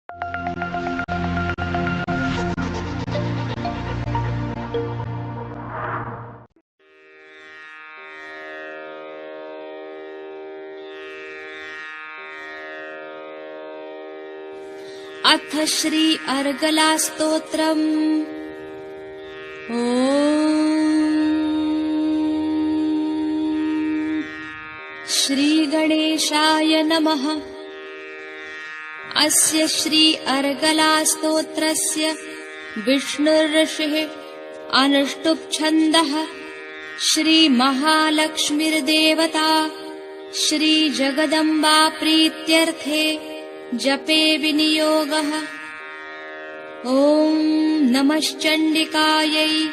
अथ श्री अर्गला स्तोत्रम्। श्री गणेशाय नमः। अस्य श्री अर्गला स्तोत्रस्य विष्णुर्ऋषिः अनुष्टुप् छन्दः। श्री महालक्ष्मीर्देवता श्री जगदम्बा प्रीत्यर्थे जपे विनियोगः। ॐ नमश्चण्डिकायै।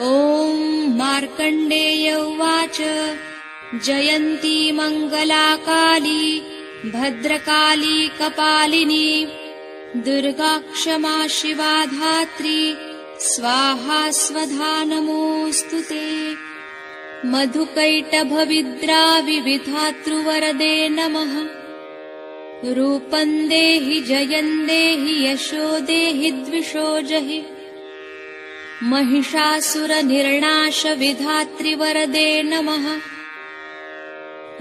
ॐ मार्कण्डेय उवाच जयन्ती मङ्गला काली भद्रकाली कपालिनी दुर्गा क्षमा शिवा धात्री स्वाहा स्वधा नमोऽस्तु ते। मधुकैटभविद्राविविधातृवरदे नमः। रूपं देहि जयं देहि यशो देहि द्विषो जहि। महिषासुरनिर्णाश विधातृवरदे नमः।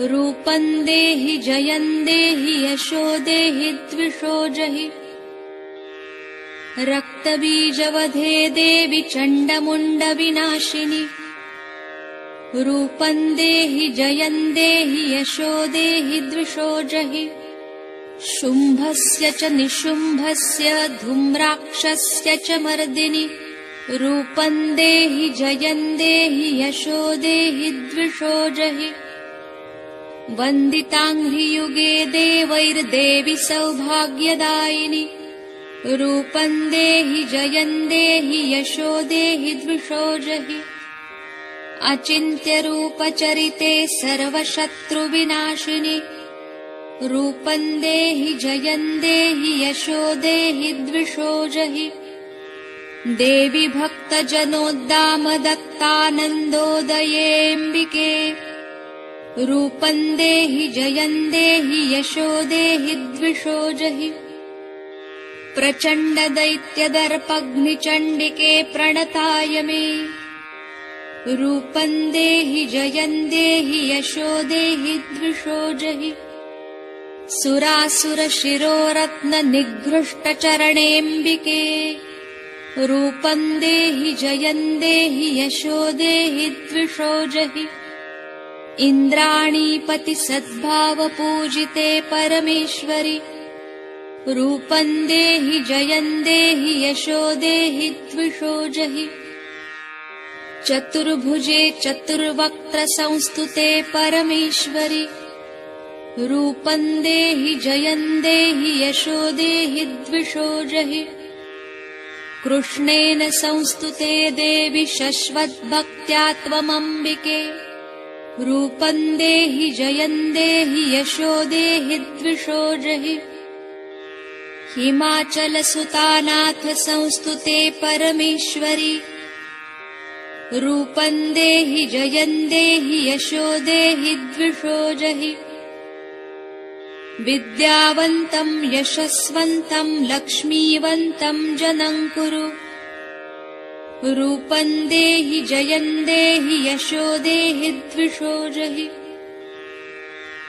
रूपं देहि जयं देहि यशो देहि द्विषो जहि। रक्तबीजवधे देवि चण्डमुण्डविनाशिनि। रूपं देहि जयं देहि यशो देहि द्विषो जहि। शुम्भस्य च निशुम्भस्य धूम्राक्षस्य च मर्दिनि। रूपं देहि जयं देहि यशो देहि द्विषो जहि। वन्दिताङ्घ्रियुगे देवैर्देवि सौभाग्यदायिनि। रूपं देहि जयं देहि यशो देहि द्विषो जहि। अचिन्त्यरूपचरिते सर्वशत्रुविनाशिनि। रूपं देहि जयं देहि यशो देहि द्विषो जहि। देवि भक्तजनोद्दामदत्तानन्दोदयेऽम्बिके। रूपं देहि जयं देहि यशो देहि द्विषो जहि। प्रचण्डदैत्यदर्पघ्निचण्डिके प्रणताय मे। रूपं देहि जयं देहि यशो देहि द्विषो जहि। सुरासुरशिरोरत्ननिघृष्टचरणेऽम्बिके। रूपं देहि जयं देहि यशो देहि द्विषो जहि। इन्द्राणीपतिसद्भावपूजिते परमेश्वरि। रूपं देहि जयं देहि यशो देहि द्विषो जहि। चतुर्भुजे चतुर्वक्त्रसंस्तुते परमेश्वरि। रूपं देहि जयं देहि यशो देहि द्विषो जहि। कृष्णेन संस्तुते देवि शश्वद्भक्त्या त्वमम्बिके। रूपं देहि जयं देहि यशो देहि द्विषो जहि। हिमाचलसुतानाथ संस्तुते परमेश्वरि। रूपं देहि जयं देहि यशो देहि द्विषो जहि। विद्यावन्तं यशस्वन्तं लक्ष्मीवन्तं जनं कुरु। रूपं देहि जयं देहि यशो देहि द्विषो जहि।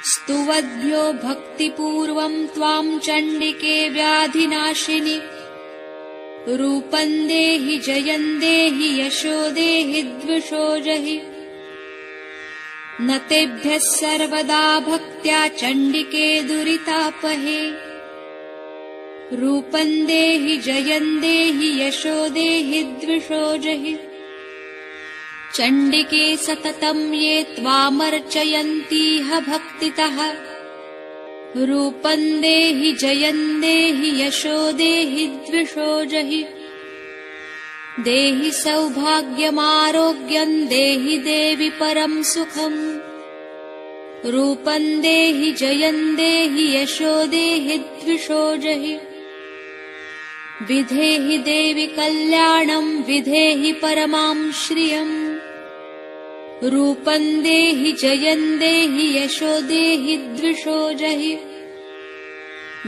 स्तुवद्भ्यो भक्तिपूर्वं त्वां चण्डिके व्याधिनाशिनि। रूपं देहि जयं देहि यशो देहि द्विषो जहि। न तेभ्यः सर्वदा भक्त्या चण्डिके दुरितापहे। रूपं देहि जयं देहि यशो देहि द्विषो जहि। चण्डिके सततं ये त्वामर्चयन्तीह भक्तितः। रूपं देहि जयं देहि यशो देहि द्विषो जहि। देहि सौभाग्यमारोग्यं देहि देवि परं सुखम्। रूपं देहि जयं देहि यशो देहि द्विषो जहि। विधेहि देवि कल्याणं विधेहि परमां श्रियम्। रूपं देहि जयं देहि यशो देहि द्विषो जहि।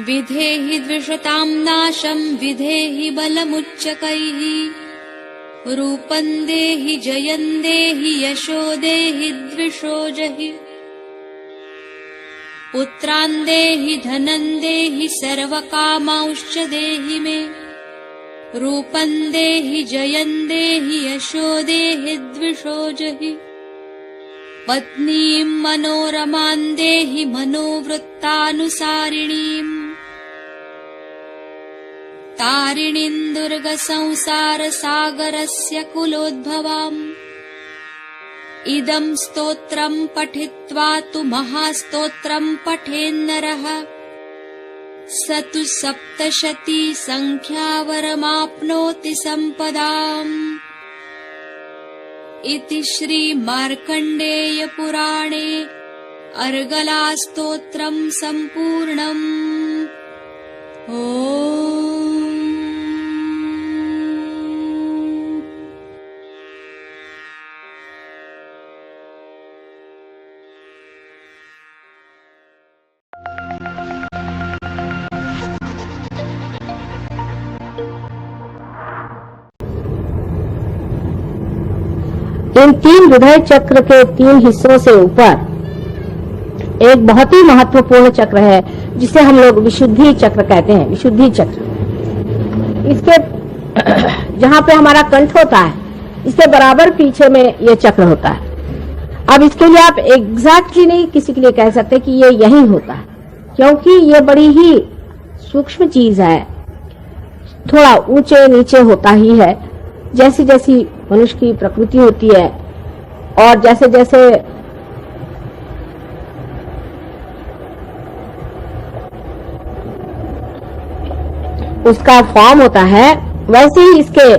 विधेहि द्विषतां नाशं विधेहि बलमुच्चकैः रूपं देहि जयं देहि यशो देहि द्विषो जहि पुत्रान् देहि धनं देहि सर्वकामांश्च देहि मे रूपं देहि जयं देहि यशो देहि द्विषो जहि पत्नीं मनोरमां देहि मनोवृत्तानुसारिणीम् तारिणीं दुर्गसंसारसागरस्य कुलोद्भवाम् इदं स्तोत्रं पठित्वा तु महास्तोत्रं पठेन्नरः स तु सप्तशती संख्यावरमाप्नोति सम्पदाम् इति श्री मार्कण्डेय पुराणे अर्गलास्तोत्रं सम्पूर्णम्। इन 3 हृदय चक्र के 3 हिस्सों से ऊपर एक बहुत ही महत्वपूर्ण चक्र है जिसे हम लोग विशुद्धि चक्र कहते हैं। विशुद्धि चक्र, इसके जहाँ पे हमारा कंठ होता है इसके बराबर पीछे में ये चक्र होता है। अब इसके लिए आप एग्जैक्टली नहीं किसी के लिए कह सकते कि ये यही होता है, क्योंकि ये बड़ी ही सूक्ष्म चीज है, थोड़ा ऊंचे नीचे होता ही है। जैसी जैसी मनुष्य की प्रकृति होती है और जैसे जैसे उसका फॉर्म होता है वैसे ही इसके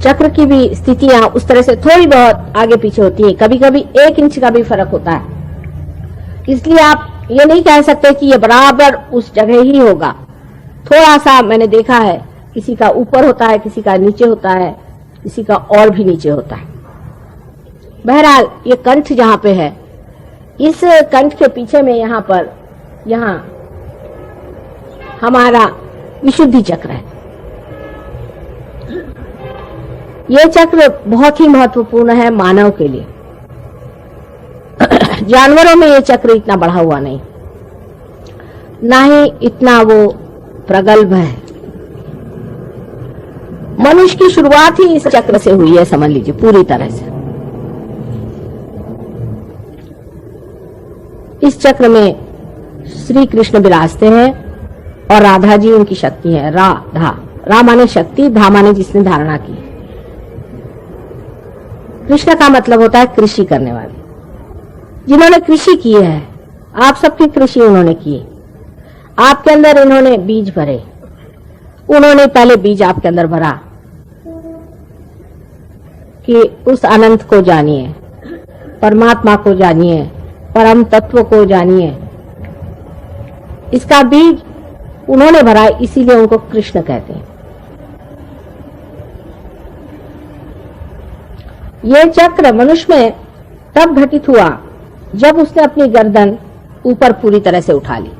चक्र की भी स्थितियां उस तरह से थोड़ी बहुत आगे पीछे होती है। कभी कभी 1 इंच का भी फर्क होता है, इसलिए आप ये नहीं कह सकते कि ये बराबर उस जगह ही होगा। थोड़ा सा मैंने देखा है, किसी का ऊपर होता है, किसी का नीचे होता है, किसी का और भी नीचे होता है। बहरहाल ये कंठ जहाँ पे है, इस कंठ के पीछे में यहाँ हमारा विशुद्धि चक्र है। ये चक्र बहुत ही महत्वपूर्ण है मानव के लिए। जानवरों में ये चक्र इतना बढ़ा हुआ नहीं, ना ही इतना वो प्रगल्भ है। मनुष्य की शुरुआत ही इस चक्र से हुई है, समझ लीजिए पूरी तरह से। इस चक्र में श्री कृष्ण विराजते हैं और राधा जी उनकी शक्ति है। रा माने शक्ति, धा माने जिसने धारणा की। कृष्ण का मतलब होता है कृषि करने वाले, जिन्होंने कृषि की है। आप सबकी कृषि उन्होंने की। आपके अंदर इन्होंने बीज भरे, उन्होंने पहले बीज आपके अंदर भरा कि उस अनंत को जानिए, परमात्मा को जानिए, परम तत्व को जानिए। इसका बीज उन्होंने भरा, इसीलिए उनको कृष्ण कहते हैं। ये चक्र मनुष्य में तब घटित हुआ जब उसने अपनी गर्दन ऊपर पूरी तरह से उठा ली।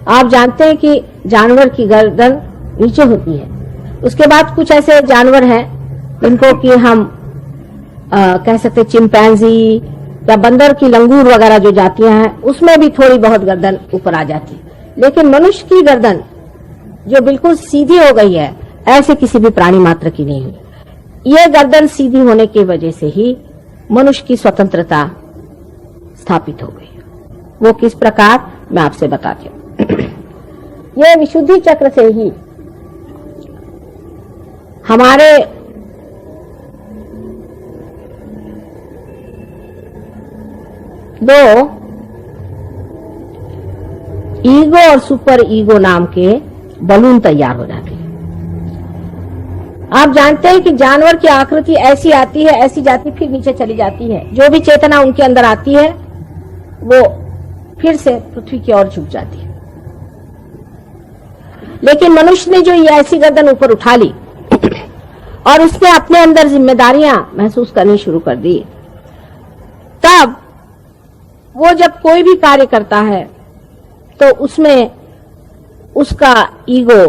आप जानते हैं कि जानवर की गर्दन नीचे होती है। उसके बाद कुछ ऐसे जानवर हैं जिनको कि हम कह सकते चिंपैंजी या बंदर की लंगूर वगैरह जो जातियां हैं, उसमें भी थोड़ी बहुत गर्दन ऊपर आ जाती है। लेकिन मनुष्य की गर्दन जो बिल्कुल सीधी हो गई है, ऐसे किसी भी प्राणी मात्र की नहीं हुई। ये गर्दन सीधी होने की वजह से ही मनुष्य की स्वतंत्रता स्थापित हो गई। वो किस प्रकार, मैं आपसे बताती हूँ। ये विशुद्धि चक्र से ही हमारे दो ईगो और सुपर ईगो नाम के बलून तैयार हो जाते हैं। आप जानते हैं कि जानवर की आकृति ऐसी आती है, ऐसी जाती फिर नीचे चली जाती है। जो भी चेतना उनके अंदर आती है वो फिर से पृथ्वी की ओर झुक जाती है। लेकिन मनुष्य ने जो ये ऐसी गर्दन ऊपर उठा ली और उसने अपने अंदर जिम्मेदारियां महसूस करनी शुरू कर दी, तब वो जब कोई भी कार्य करता है तो उसमें उसका ईगो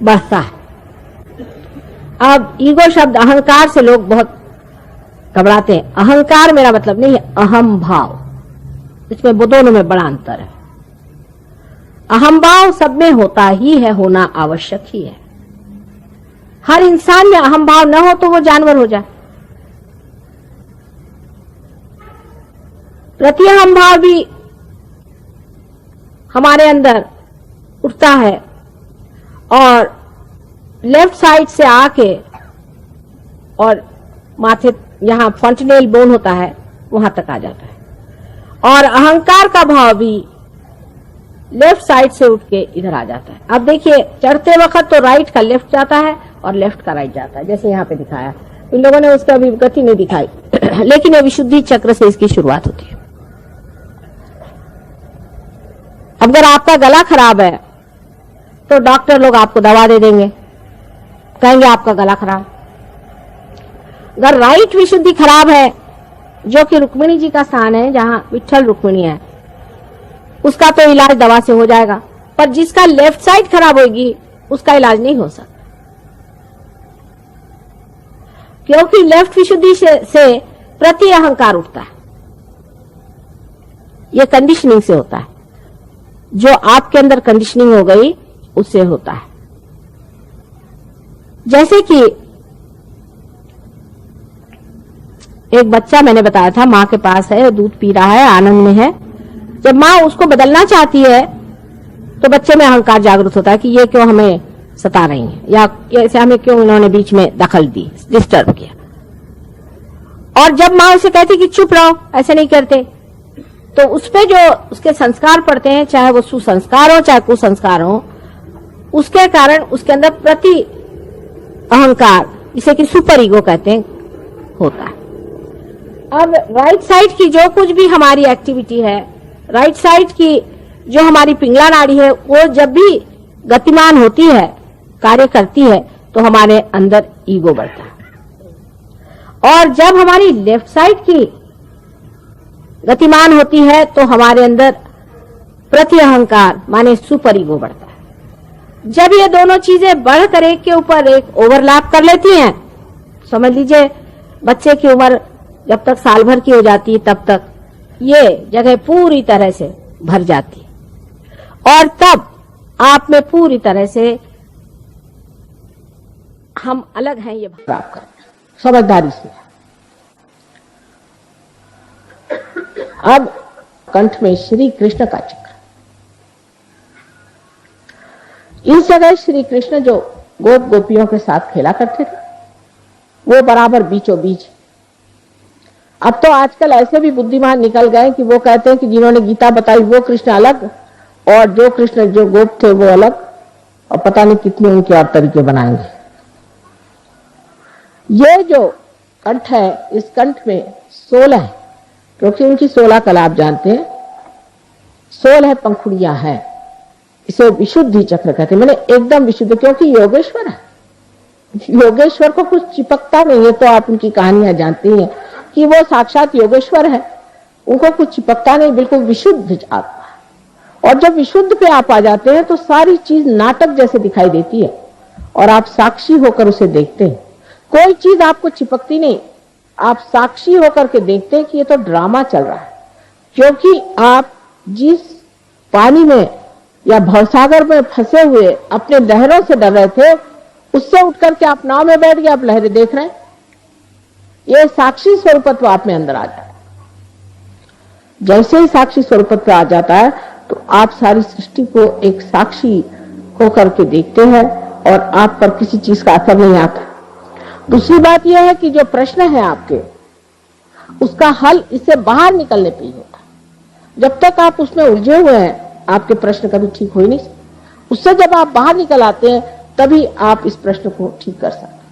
बढ़ता है। अब ईगो शब्द अहंकार से लोग बहुत घबराते हैं। अहंकार मेरा मतलब नहीं है अहम भाव, इसमें दोनों में बड़ा अंतर है। अहम भाव सब में होता ही है, होना आवश्यक ही है। हर इंसान में अहम भाव न हो तो वो जानवर हो जाए। प्रति अहम भाव भी हमारे अंदर उठता है और लेफ्ट साइड से आके और माथे यहां फ्रंटनेल बोन होता है वहां तक आ जाता है। और अहंकार का भाव भी लेफ्ट साइड से उठ के इधर आ जाता है। अब देखिए चढ़ते वक्त तो राइट का लेफ्ट जाता है और लेफ्ट का राइट जाता है, जैसे यहाँ पे दिखाया। इन लोगों ने उसका अभी गति नहीं दिखाई लेकिन ये विशुद्धि चक्र से इसकी शुरुआत होती है। अगर आपका गला खराब है तो डॉक्टर लोग आपको दवा दे देंगे, कहेंगे आपका गला खराब। अगर राइट विशुद्धि खराब है, जो कि रुक्मिणी जी का स्थान है, जहां विठ्ठल रुक्मिणी है, उसका तो इलाज दवा से हो जाएगा। पर जिसका लेफ्ट साइड खराब होगी उसका इलाज नहीं हो सकता, क्योंकि लेफ्ट विशुद्धि से प्रति अहंकार उठता है। यह कंडीशनिंग से होता है, जो आपके अंदर कंडीशनिंग हो गई उससे होता है। जैसे कि एक बच्चा मैंने बताया था, मां के पास है, दूध पी रहा है, आनंद में है। जब मां उसको बदलना चाहती है तो बच्चे में अहंकार जागृत होता है कि ये क्यों हमें सता रही है, या ऐसे हमें क्यों इन्होंने बीच में दखल दी, डिस्टर्ब किया। और जब मां उसे कहती कि चुप रहो, ऐसे नहीं करते, तो उसपे जो उसके संस्कार पड़ते हैं, चाहे वो सुसंस्कार हो चाहे कुसंस्कार हो, उसके कारण उसके अंदर प्रति अहंकार, इसे कि सुपर ईगो कहते हैं, होता है। अब राइट साइड की जो कुछ भी हमारी एक्टिविटी है, राइट साइड की जो हमारी पिंगला नाड़ी है, वो जब भी गतिमान होती है, कार्य करती है, तो हमारे अंदर ईगो बढ़ता है। और जब हमारी लेफ्ट साइड की गतिमान होती है तो हमारे अंदर प्रति अहंकार माने सुपर ईगो बढ़ता है। जब ये दोनों चीजें बढ़कर एक के ऊपर एक ओवरलैप कर लेती हैं, समझ लीजिए बच्चे की उम्र जब तक साल भर की हो जाती है तब तक ये जगह पूरी तरह से भर जाती है, और तब आप में पूरी तरह से हम अलग हैं ये भाव आप करें समझदारी से। अब कंठ में श्री कृष्ण का चक्र, इस जगह श्री कृष्ण जो गोप गोपियों के साथ खेला करते थे वो बराबर बीचों बीच। अब तो आजकल ऐसे भी बुद्धिमान निकल गए कि वो कहते हैं कि जिन्होंने गीता बताई वो कृष्ण अलग और जो कृष्ण जो गोप थे वो अलग, और पता नहीं कितने उनके और तरीके बनाएंगे। ये जो कंठ है, इस कंठ में 16 है, क्योंकि उनकी 16 कला आप जानते हैं, 16 पंखुड़ियां हैं। इसे विशुद्धि चक्र कहते हैं, मैंने एकदम विशुद्ध, क्योंकि योगेश्वर है। योगेश्वर को कुछ चिपकता नहीं है, तो आप उनकी कहानियां जानती हैं कि वो साक्षात योगेश्वर है, उनको कुछ चिपकता नहीं, बिल्कुल विशुद्ध आत्मा। और जब विशुद्ध पे आप आ जाते हैं तो सारी चीज नाटक जैसे दिखाई देती है और आप साक्षी होकर उसे देखते हैं। कोई चीज आपको चिपकती नहीं, आप साक्षी होकर के देखते हैं कि ये तो ड्रामा चल रहा है। क्योंकि आप जिस पानी में या भवसागर में फंसे हुए अपने लहरों से डर रहे थे, उससे उठकर के आप नाव में बैठ गए, आप लहरें देख रहे हैं। ये साक्षी स्वरूपत्व आप में अंदर आ जाता है। जैसे ही साक्षी स्वरूपत्व आ जाता है तो आप सारी सृष्टि को एक साक्षी होकर के देखते हैं और आप पर किसी चीज का असर नहीं आता। दूसरी बात यह है कि जो प्रश्न है आपके, उसका हल इससे बाहर निकलने पे ही होता है। जब तक आप उसमें उलझे हुए हैं आपके प्रश्न कभी ठीक हो ही नहीं सकते। उससे जब आप बाहर निकल आते हैं तभी आप इस प्रश्न को ठीक कर सकते हैं।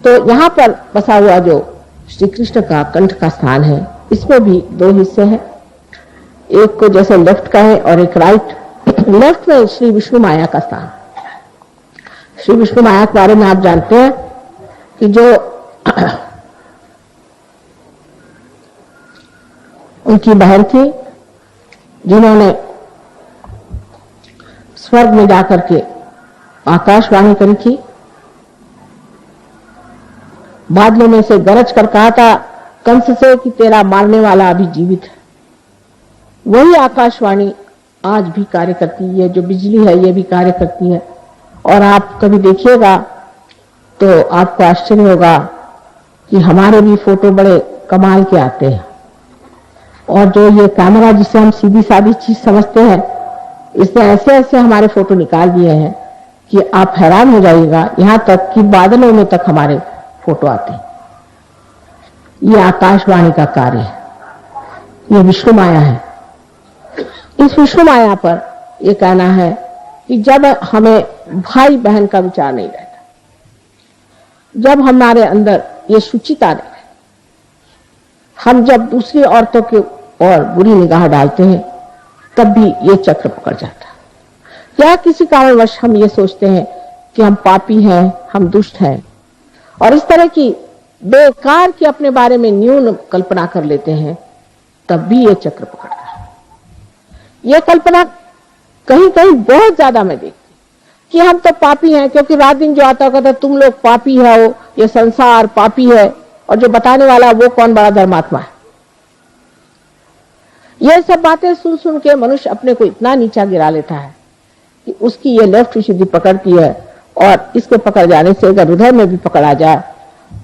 तो यहां पर बसा हुआ जो श्री कृष्ण का कंठ का स्थान है, इसमें भी 2 हिस्से हैं, एक को जैसे लेफ्ट का है और एक राइट। लेफ्ट में श्री विष्णु माया का स्थान। श्री विष्णु माया के बारे में आप जानते हैं कि जो उनकी बहन थी जिन्होंने स्वर्ग में जाकर के आकाशवाणी करी थी, बादलों में से गरज कर कहा था कंस से कि तेरा मारने वाला अभी जीवित है। वही आकाशवाणी आज भी कार्य करती है, जो बिजली है ये भी कार्य करती है। और आप कभी देखिएगा तो आपको आश्चर्य होगा कि हमारे भी फोटो बड़े कमाल के आते हैं। और जो ये कैमरा जिसे हम सीधी सादी चीज समझते हैं, इसने ऐसे ऐसे हमारे फोटो निकाल दिए हैं कि आप हैरान हो जाइएगा। यहां तक कि बादलों में तक हमारे फोटो आते हैं। ये आकाशवाणी का कार्य है, ये विष्णु माया है। इस विष्णु माया पर ये कहना है कि जब हमें भाई बहन का विचार नहीं रहता, जब हमारे अंदर ये शुचिता नहीं, हम जब दूसरी औरतों के और बुरी निगाह डालते हैं, तब भी ये चक्र पकड़ जाता है। या किसी कारणवश हम ये सोचते हैं कि हम पापी हैं, हम दुष्ट हैं, और इस तरह की बेकार की अपने बारे में न्यून कल्पना कर लेते हैं, तब भी ये चक्र पकड़ता है। ये कल्पना कहीं कहीं बहुत ज्यादा मैं देखती कि हम तो पापी हैं, क्योंकि रात दिन जो आता कहता तुम लोग पापी हो, ये संसार पापी है, और जो बताने वाला वो कौन बड़ा धर्मात्मा है। ये सब बातें सुन सुन के मनुष्य अपने को इतना नीचा गिरा लेता है कि उसकी ये लेफ्ट विशुद्धि पकड़ती है, और इसके पकड़ जाने से अगर हृदय में भी पकड़ आ जाए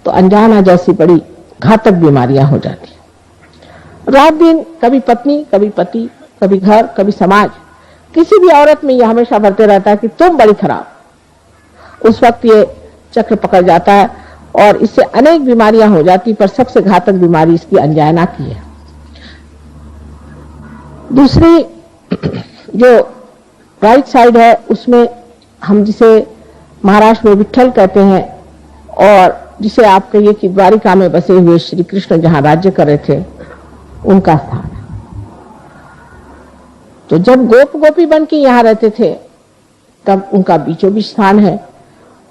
तो अनजाना जैसी बड़ी घातक बीमारियां हो जाती है। रात दिन कभी पत्नी, कभी पति, कभी घर, कभी समाज, किसी भी औरत में यह हमेशा बढ़ते रहता है कि तुम बड़ी खराब। उस वक्त ये चक्र पकड़ जाता है और इससे अनेक बीमारियां हो जाती, पर सबसे घातक बीमारी इसकी अनजाना की है। दूसरी जो राइट साइड है, उसमें हम जिसे महाराष्ट्र में विट्ठल कहते हैं, और जिसे आप कहिए कि द्वारिका में बसे हुए श्री कृष्ण जहां राज्य कर रहे थे, उनका स्थान है। तो जब गोप गोपी बन के यहां रहते थे, तब उनका बीचों बीच स्थान है,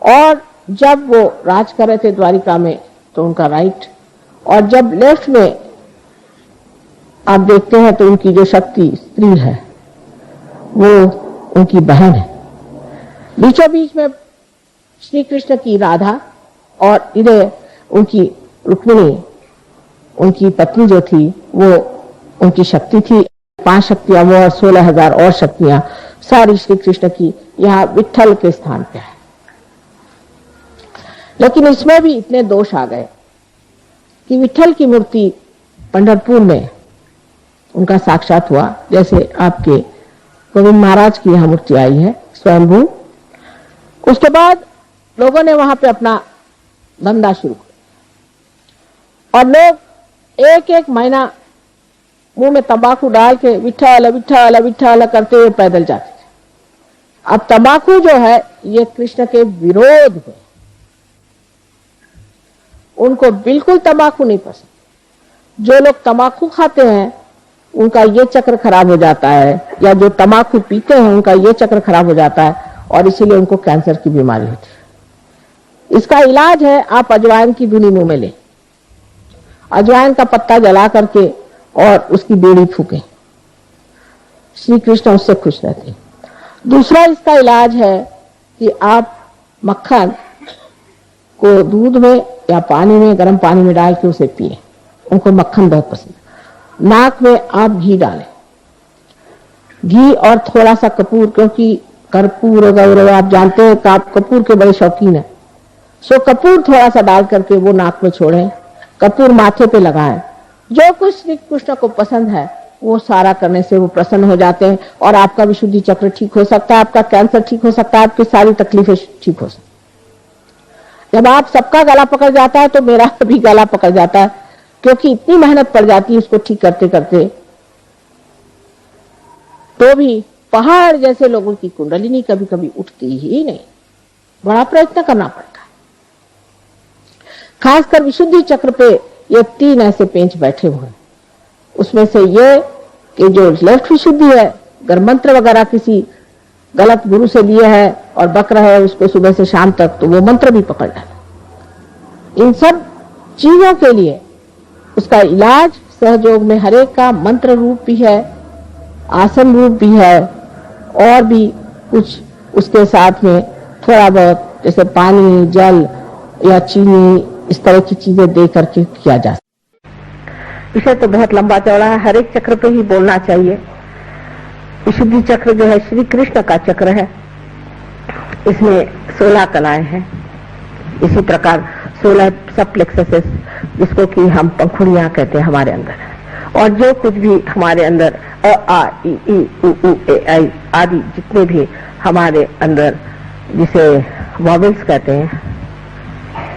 और जब वो राज कर रहे थे द्वारिका में, तो उनका राइट, और जब लेफ्ट में आप देखते हैं तो उनकी जो शक्ति स्त्री है वो उनकी बहन है। बीचों बीच में श्री कृष्ण की राधा, और इधर उनकी रुक्मिणी, उनकी पत्नी जो थी वो उनकी शक्ति थी। 5 शक्तियां वो और 16,000 और शक्तियां सारी श्री कृष्ण की यहाँ विट्ठल के स्थान पे है। लेकिन इसमें भी इतने दोष आ गए कि विट्ठल की मूर्ति पंढरपुर में उनका साक्षात हुआ, जैसे आपके गोविंद महाराज की यहाँ मूर्ति आई है स्वयंभू। उसके बाद लोगों ने वहां पे अपना धंधा शुरू किया, और लोग एक एक महीना मुंह में तंबाकू डाल के विट्ठल विट्ठल विट्ठल करते हुए पैदल जाते थे। अब तंबाकू जो है ये कृष्ण के विरोध है, उनको बिल्कुल तंबाकू नहीं पसंद। जो लोग तंबाकू खाते हैं उनका ये चक्र खराब हो जाता है, या जो तंबाकू पीते हैं उनका ये चक्र खराब हो जाता है, और इसीलिए उनको कैंसर की बीमारी होती है। इसका इलाज है आप अजवाइन की धुनी मुंह में लें, अजवाइन का पत्ता जला करके और उसकी बेड़ी फूकें, श्री कृष्ण उससे खुश रहते हैं। दूसरा इसका इलाज है कि आप मक्खन को दूध में या पानी में, गर्म पानी में डाल के उसे पिए, उनको मक्खन बहुत पसंद है। नाक में आप घी डालें, घी और थोड़ा सा कपूर, क्योंकि कर्पूर गौरव आप जानते हैं कि आप कपूर के बड़े शौकीन हैं, सो कपूर थोड़ा सा डाल करके वो नाक में छोड़ें, कपूर माथे पे लगाएं। जो कुछ श्री कृष्ण को पसंद है वो सारा करने से वो प्रसन्न हो जाते हैं, और आपका विशुद्धि चक्र ठीक हो सकता है, आपका कैंसर ठीक हो सकता है, आपकी सारी तकलीफें ठीक हो सकती। जब आप सबका गला पकड़ जाता है तो मेरा भी गला पकड़ जाता है, क्योंकि इतनी मेहनत पड़ जाती है उसको ठीक करते करते, तो भी पहाड़ जैसे लोगों की कुंडलिनी कभी कभी उठती ही नहीं, बड़ा प्रयत्न करना पड़ता है। खासकर विशुद्धि चक्र पे ये 3 ऐसे पेंच बैठे हुए हैं। उसमें से ये कि जो लेफ्ट विशुद्धि है, अगर मंत्र वगैरह किसी गलत गुरु से लिए है और बक रहा है उसको सुबह से शाम तक, तो वो मंत्र भी पकड़ डाला। इन सब चीजों के लिए उसका इलाज सहयोग में हरेक का मंत्र रूप भी है, आसन रूप भी है और भी कुछ उसके साथ में थोड़ा बहुत जैसे पानी, जल या चीनी, इस तरह की चीजें दे करके किया जा सकता है। विषय तो बहुत लंबा चौड़ा है, हर एक चक्र पे ही बोलना चाहिए। विशुद्धि चक्र जो है श्री कृष्ण का चक्र है, इसमें 16 कलाएं हैं। इसी प्रकार 16 सब प्लेक्ससेस, जिसको कि हम पंखुड़ियां कहते हैं, हमारे अंदर है। और जो कुछ भी हमारे अंदर अ, आ, इ, उ, ए, आई आदि जितने भी हमारे अंदर जिसे वॉवेल्स कहते हैं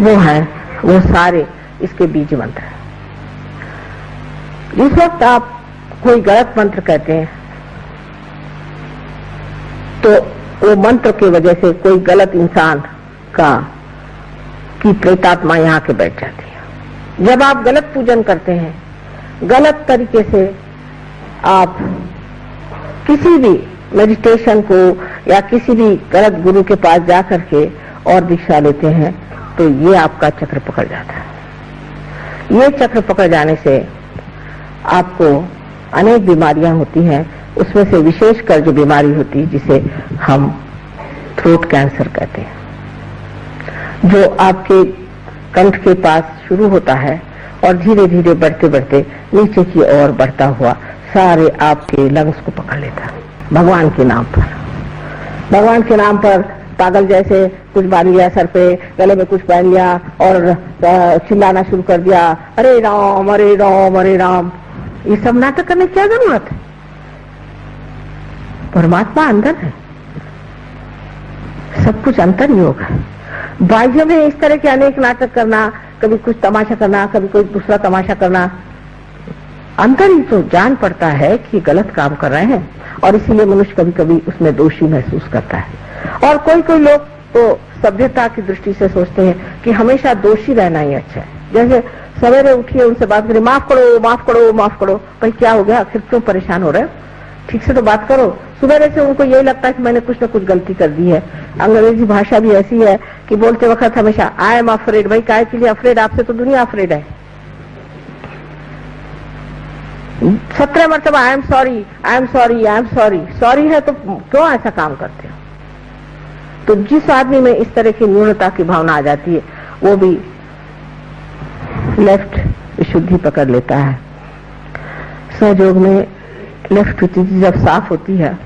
वो है, वो सारे इसके बीज मंत्र हैं। जिस वक्त आप कोई गलत मंत्र कहते हैं तो वो मंत्र की वजह से कोई गलत इंसान की प्रेतात्मा यहाँ के बैठ जाती है। जब आप गलत पूजन करते हैं, गलत तरीके से आप किसी भी मेडिटेशन को या किसी भी गलत गुरु के पास जा करके और दीक्षा लेते हैं, तो ये आपका चक्र पकड़ जाता है। ये चक्र पकड़ जाने से आपको अनेक बीमारियां होती हैं। उसमें से विशेषकर जो बीमारी होती है जिसे हम थ्रोट कैंसर कहते हैं, जो आपके कंठ के पास शुरू होता है और धीरे धीरे बढ़ते बढ़ते नीचे की ओर बढ़ता हुआ सारे आपके लंग्स को पकड़ लेता है। भगवान के नाम पर, भगवान के नाम पर पागल जैसे कुछ बांध लिया सर पे, गले में कुछ पहन लिया और चिल्लाना शुरू कर दिया, अरे राम अरे राम अरे राम। ये सब नाटक करने की क्या जरूरत है? परमात्मा अंदर है, सब कुछ अंतर योग है। बाह्य में इस तरह के अनेक नाटक करना, कभी कुछ तमाशा करना, कभी कोई दूसरा तमाशा करना, अंतर ही तो जान पड़ता है कि गलत काम कर रहे हैं, और इसीलिए मनुष्य कभी कभी उसमें दोषी महसूस करता है। और कोई कोई लोग तो सभ्यता की दृष्टि से सोचते हैं कि हमेशा दोषी रहना ही अच्छा है। जैसे सवेरे उठिए, उनसे बात करिए, माफ करो माफ करो माफ करो। भाई क्या हो गया, आखिर क्यों परेशान हो रहे हो? ठीक से तो बात करो। सुबह से उनको यही लगता है कि मैंने कुछ न कुछ गलती कर दी है। अंग्रेजी भाषा भी ऐसी है कि बोलते वक्त हमेशा आई एम अफ्रेड। भाई काय के लिए अफ्रेड? आपसे तो दुनिया अफ्रेड है। 17 मरतबा I am sorry I am sorry I am sorry. Sorry है तो क्यों ऐसा काम करते हो? तो जिस आदमी में इस तरह की न्यूनता की भावना आ जाती है, वो भी लेफ्ट विशुद्धि पकड़ लेता है। सहयोग में लेफ्ट विशुद्धि जब साफ होती है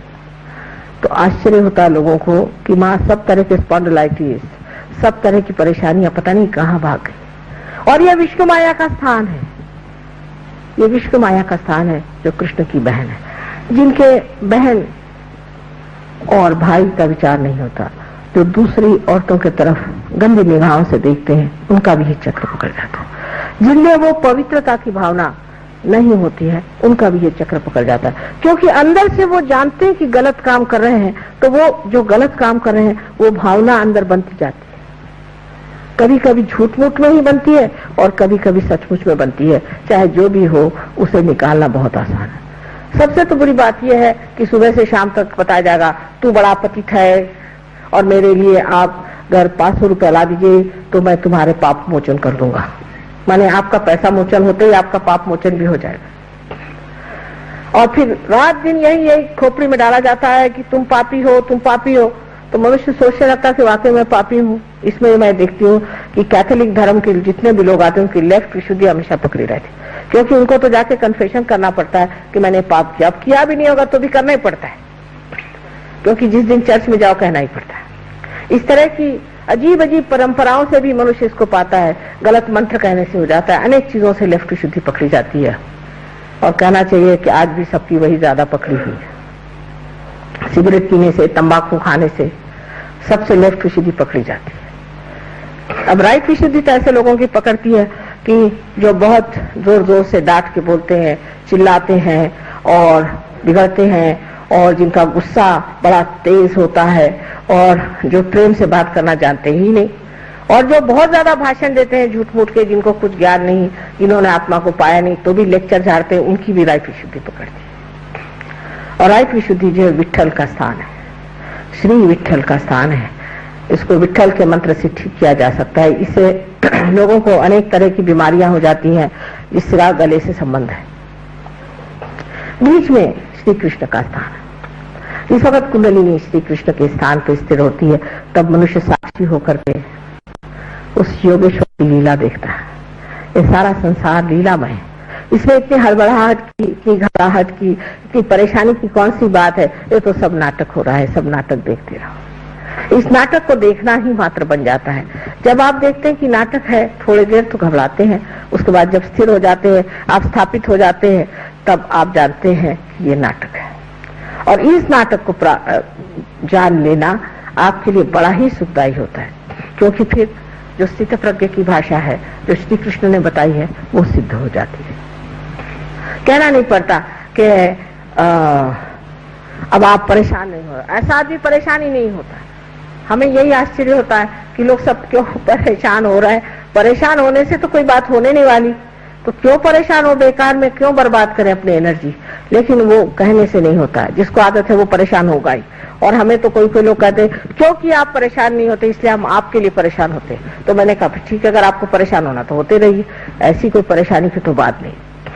तो आश्चर्य होता है लोगों को कि माँ सब तरह के स्पॉन्डिलाइटिस, सब तरह की परेशानियां पता नहीं कहाँ भाग गई। और यह विष्णु माया का स्थान है, ये विष्णु माया का स्थान है जो कृष्ण की बहन है, जिनके बहन और भाई का विचार नहीं होता, जो दूसरी औरतों की तरफ गंदी निगाहों से देखते हैं, उनका भी ये चक्र पकड़ जाता है। जिनमें वो पवित्रता की भावना नहीं होती है, उनका भी ये चक्र पकड़ जाता है। क्योंकि अंदर से वो जानते हैं कि गलत काम कर रहे हैं, तो वो जो गलत काम कर रहे हैं वो भावना अंदर बनती जाती है। कभी कभी झूठ मूठ में ही बनती है और कभी कभी सचमुच में बनती है। चाहे जो भी हो, उसे निकालना बहुत आसान है। सबसे तो बुरी बात यह है कि सुबह से शाम तक बताया जाएगा तू बड़ा पतित है और मेरे लिए आप अगर 500 रुपया ला दीजिए तो मैं तुम्हारे पाप मोचन कर दूंगा। माने आपका पैसा मोचन होते ही आपका पाप मोचन भी हो जाएगा। और फिर रात दिन यही खोपड़ी में डाला जाता है कि तुम पापी हो तुम पापी हो। तो मनुष्य सोचने लगता है कि वाकई मैं पापी हूँ। इसमें मैं देखती हूँ कि कैथोलिक धर्म के जितने भी लोग आते हैं उनकी लेफ्ट विशुद्धि हमेशा पकड़ी रहती, क्योंकि उनको तो जाके कन्फेशन करना पड़ता है कि मैंने पाप किया। अब किया भी नहीं होगा तो भी करना ही पड़ता है, क्योंकि जिस दिन चर्च में जाओ कहना ही पड़ता है। इस तरह की अजीब अजीब परंपराओं से भी मनुष्य इसको पाता है। गलत मंत्र कहने से हो जाता है, अनेक चीजों से लेफ्ट विशुद्धि पकड़ी जाती है। और कहना चाहिए कि आज भी सबकी वही ज्यादा पकड़ी हुई है। सिगरेट पीने से, तंबाकू खाने से सबसे लेफ्ट विशुद्धि पकड़ी जाती है। अब राइट विशुद्धि तो ऐसे लोगों की पकड़ती है कि जो बहुत जोर जोर से डांट के बोलते हैं, चिल्लाते हैं और बिगड़ते हैं, और जिनका गुस्सा बड़ा तेज होता है, और जो प्रेम से बात करना जानते ही नहीं, और जो बहुत ज्यादा भाषण देते हैं झूठ मूठ के, जिनको कुछ ज्ञान नहीं, जिन्होंने आत्मा को पाया नहीं, तो भी लेक्चर झाड़ते हैं, उनकी भी राइट विशुद्धि पकड़ती है। और राइट विशुद्धि जो है विट्ठल का स्थान है, श्री विट्ठल का स्थान है। इसको विट्ठल के मंत्र से ठीक किया जा सकता है। इससे लोगों को अनेक तरह की बीमारियां हो जाती हैं जिसका गले से संबंध है। बीच में श्री कृष्ण का स्थान है। इस वक्त कुंडलिनी श्री कृष्ण के स्थान पर स्थिर होती है, तब मनुष्य साक्षी होकर के उस योगेश्वर की लीला देखता है। ये सारा संसार लीलामय है, इसमें इतनी हड़बड़ाहट की, इतनी घबराहट की, इतनी परेशानी की कौन सी बात है? ये तो सब नाटक हो रहा है, सब नाटक देखते रहो। इस नाटक को देखना ही मात्र बन जाता है। जब आप देखते हैं कि नाटक है, थोड़ी देर तो घबराते हैं, उसके बाद जब स्थिर हो जाते हैं, आप स्थापित हो जाते हैं, तब आप जानते हैं कि ये नाटक है। और इस नाटक को जान लेना आपके लिए बड़ा ही सुखदायी होता है, क्योंकि फिर जो स्थित प्रज्ञ की भाषा है, जो श्री कृष्ण ने बताई है, वो सिद्ध हो जाती है। कहना नहीं पड़ता कि अब आप परेशान नहीं हो रहे, ऐसा आदमी परेशान ही नहीं होता। हमें यही आश्चर्य होता है कि लोग सब क्यों परेशान हो रहे हैं। परेशान होने से तो कोई बात होने नहीं वाली, तो क्यों परेशान हो, बेकार में क्यों बर्बाद करें अपनी एनर्जी। लेकिन वो कहने से नहीं होता है, जिसको आदत है वो परेशान होगा ही। और हमें तो कोई लोग कहते क्योंकि आप परेशान नहीं होते इसलिए हम आपके लिए परेशान होते। तो मैंने कहा ठीक है, अगर आपको परेशान होना तो होते रहिए, ऐसी कोई परेशानी की तो बात नहीं।